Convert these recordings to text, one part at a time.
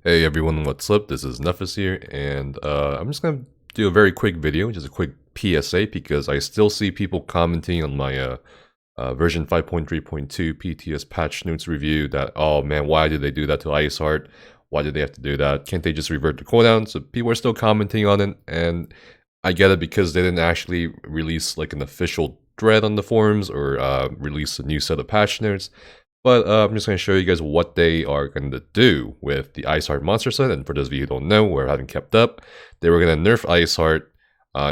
Hey everyone, what's up? This is Nerf here, and I'm just gonna do a very quick video, just a quick PSA, because I still see people commenting on my version 5.3.2 PTS patch notes review that, oh man, why did they do that to Iceheart? Why did they have to do that? Can't they just revert the cooldown? So people are still commenting on it, and I get it because they didn't actually release like an official thread on the forums or release a new set of patch notes. But I'm just going to show you guys what they are going to do with the Iceheart monster set. And for those of you who don't know or haven't kept up, they were going to nerf Iceheart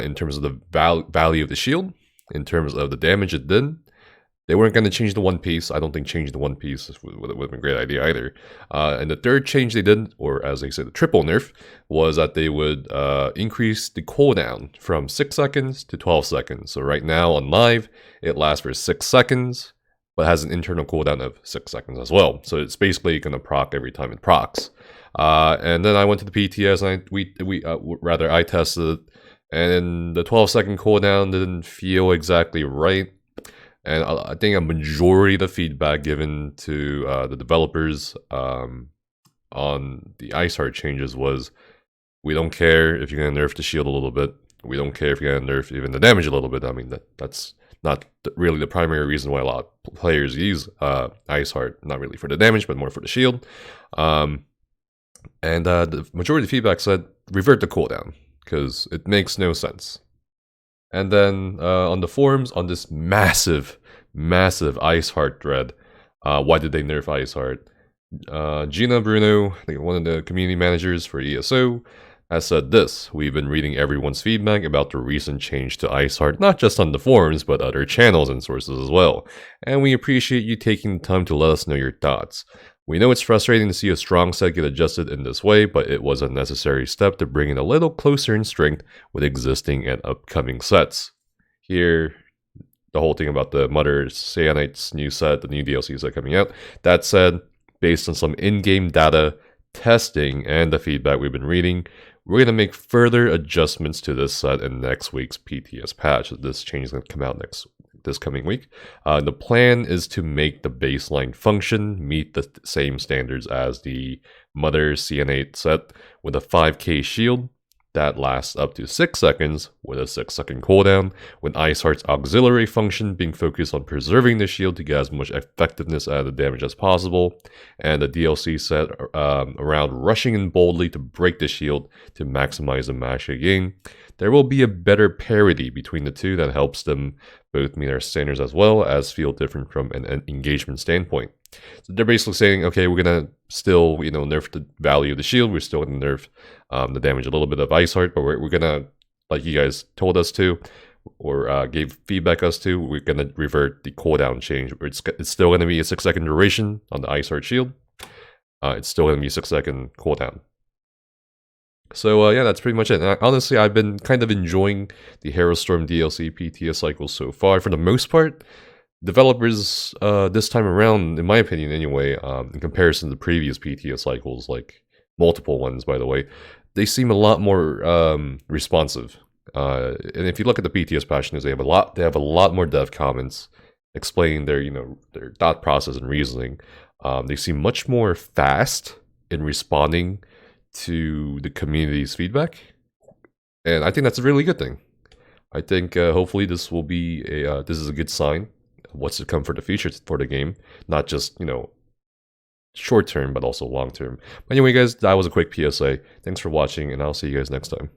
in terms of the value of the shield, in terms of the damage it did. They weren't going to change the one piece. I don't think changing the one piece would have been a great idea either. And the third change they did, or as they said, the triple nerf, was that they would increase the cooldown from 6 seconds to 12 seconds. So right now on live, it lasts for 6 seconds. But has an internal cooldown of 6 seconds as well. So it's basically going to proc every time it procs. And then I went to the PTS and I tested it, and the 12-second cooldown didn't feel exactly right. And I think a majority of the feedback given to the developers on the Iceheart changes was, we don't care if you're going to nerf the shield a little bit. We don't care if you're going to nerf even the damage a little bit. I mean, that's not really the primary reason why a lot of players use Iceheart, not really for the damage, but more for the shield. And the majority of the feedback said, revert the cooldown, because it makes no sense. And then on the forums, on this massive Iceheart thread, why did they nerf Iceheart? Gina Bruno, one of the community managers for ESO, has said this: we've been reading everyone's feedback about the recent change to Iceheart, not just on the forums, but other channels and sources as well. And we appreciate you taking the time to let us know your thoughts. We know it's frustrating to see a strong set get adjusted in this way, but it was a necessary step to bring it a little closer in strength with existing and upcoming sets. Here, the whole thing about the Mother Cyanite's new set, the new DLC set coming out. That said, based on some in-game data, testing, and the feedback we've been reading, we're going to make further adjustments to this set in next week's PTS patch. This change is going to come out this coming week. The plan is to make the baseline function meet the same standards as the Mother Cyanite set, with a 5k shield that lasts up to 6 seconds with a 6-second cooldown, with Iceheart's auxiliary function being focused on preserving the shield to get as much effectiveness out of the damage as possible, and the DLC set around rushing in boldly to break the shield to maximize the match gain. There will be a better parity between the two that helps them both meet our standards as well as feel different from an engagement standpoint. So they're basically saying, okay, we're gonna still, nerf the value of the shield. We're still gonna nerf the damage a little bit of Iceheart, but we're gonna, like you guys told us to, or gave feedback us to, we're gonna revert the cooldown change. It's still gonna be a 6-second duration on the Iceheart shield. It's still gonna be a 6-second cooldown. So yeah, that's pretty much it. And honestly, I've been kind of enjoying the Harrowstorm DLC PTS cycle so far. For the most part, developers this time around, in my opinion anyway, in comparison to the previous PTS cycles, like multiple ones by the way, they seem a lot more responsive. And if you look at the PTS patch news, they have a lot more dev comments explaining their their thought process and reasoning. They seem much more fast in responding to the community's feedback, and I think that's a really good thing. I think hopefully this will be this is a good sign of what's to come for the future for the game, not just short term but also long term. But anyway guys, that was a quick PSA. Thanks for watching, and I'll see you guys next time.